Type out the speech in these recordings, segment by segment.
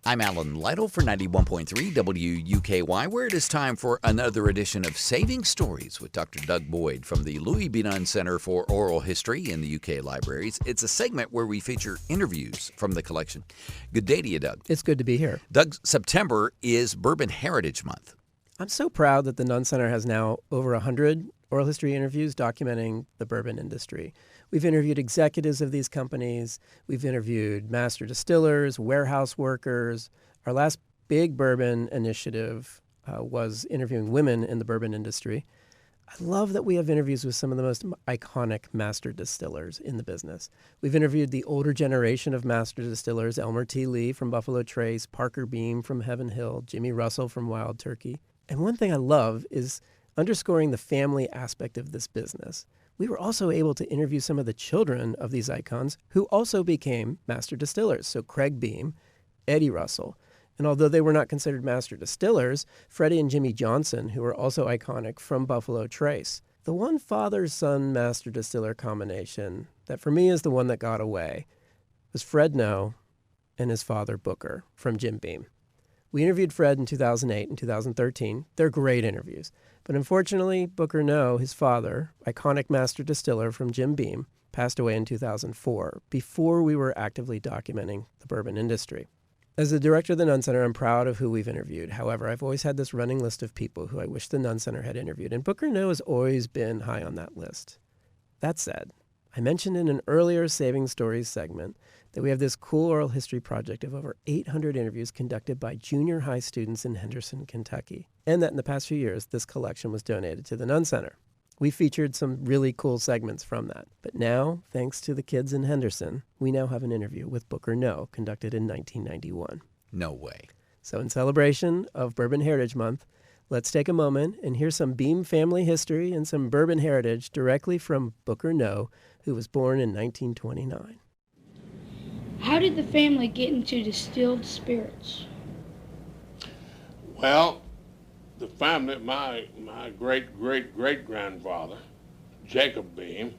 I'm Alan Lytle for 91.3 WUKY, where it is time for another edition of Saving Stories with Dr. Doug Boyd from the Louie B. Nunn Center for Oral History in the UK Libraries. It's a segment where we feature interviews from the collection. Good day to you, Doug. It's good to be here. Doug, September is Bourbon Heritage Month. I'm so proud that the Nunn Center has now over 100 oral history interviews documenting the bourbon industry. We've interviewed executives of these companies. We've interviewed master distillers, warehouse workers. Our last big bourbon initiative was interviewing women in the bourbon industry. I love that we have interviews with some of the most iconic master distillers in the business. We've interviewed the older generation of master distillers, Elmer T. Lee from Buffalo Trace, Parker Beam from Heaven Hill, Jimmy Russell from Wild Turkey. And one thing I love is underscoring the family aspect of this business. We were also able to interview some of the children of these icons who also became master distillers. So Craig Beam, Eddie Russell. And although they were not considered master distillers, Freddie and Jimmy Johnson, who were also iconic from Buffalo Trace. The one father-son master distiller combination that for me is the one that got away was Fred Noe and his father Booker from Jim Beam. We interviewed Fred in 2008 and 2013. They're great interviews. But unfortunately, Booker Noe, his father, iconic master distiller from Jim Beam, passed away in 2004, before we were actively documenting the bourbon industry. As the director of the Nunn Center, I'm proud of who we've interviewed. However, I've always had this running list of people who I wish the Nunn Center had interviewed, and Booker Noe has always been high on that list. That said, I mentioned in an earlier Saving Stories segment that we have this cool oral history project of over 800 interviews conducted by junior high students in Henderson, Kentucky, and that in the past few years, this collection was donated to the Nunn Center. We featured some really cool segments from that. But now, thanks to the kids in Henderson, we now have an interview with Booker Noe conducted in 1991. No way. So in celebration of Bourbon Heritage Month, let's take a moment and hear some Beam family history and some bourbon heritage directly from Booker Noe, who was born in 1929. How did the family get into distilled spirits? Well, the family, my great-great-great-grandfather, Jacob Beam,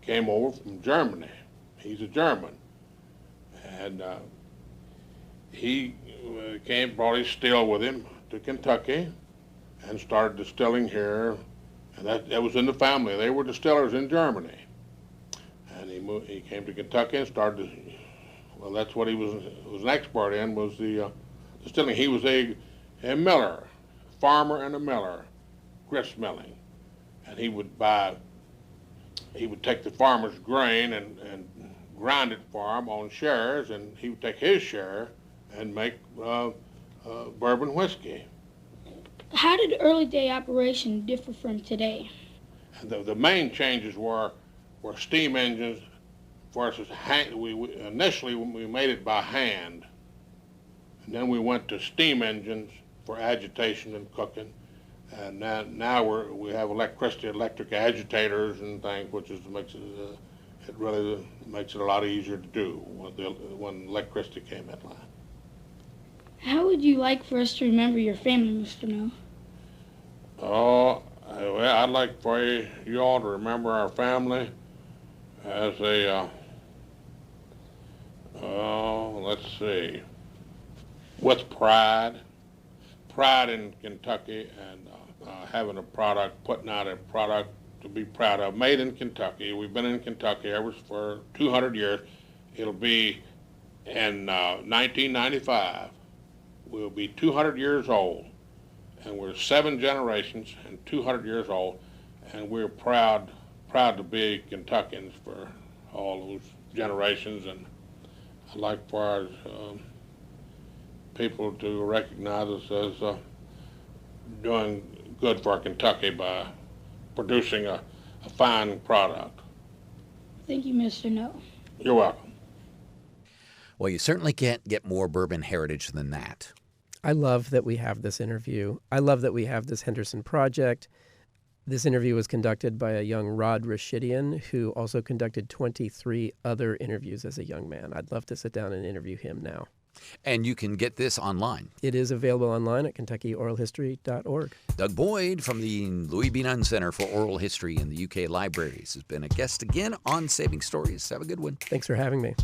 came over from Germany. He's a German. And he brought his still with him to Kentucky and started distilling here. And that was in the family. They were distillers in Germany. And he came to Kentucky and started well, that's what he was an expert in, was the distilling. He was a miller, farmer and a miller, grist milling. And he would take the farmer's grain and grind it for him on shares, and he would take his share and make bourbon whiskey. How did early day operation differ from today? The main changes were steam engines versus hand. Initially we made it by hand, and then we went to steam engines for agitation and cooking, and now we have electric agitators and things, which makes it really makes it a lot easier to do when electricity came in line. How would you like for us to remember your family, Mr. Noe? Oh, well, I'd like for you all to remember our family as let's see, with pride in Kentucky, and having a product, putting out a product to be proud of, made in Kentucky. We've been in Kentucky ever for 200 years. It'll be in 1995. We'll be 200 years old, and we're 7 generations and 200 years old, and we're proud to be Kentuckians for all those generations. And I'd like for our people to recognize us as doing good for Kentucky by producing a fine product. Thank you, Mr. Noe. You're welcome. Well, you certainly can't get more bourbon heritage than that. I love that we have this interview. I love that we have this Henderson project. This interview was conducted by a young Rod Rashidian, who also conducted 23 other interviews as a young man. I'd love to sit down and interview him now. And you can get this online. It is available online at KentuckyOralHistory.org. Doug Boyd from the Louie B. Nunn Center for Oral History in the UK Libraries has been a guest again on Saving Stories. Have a good one. Thanks for having me.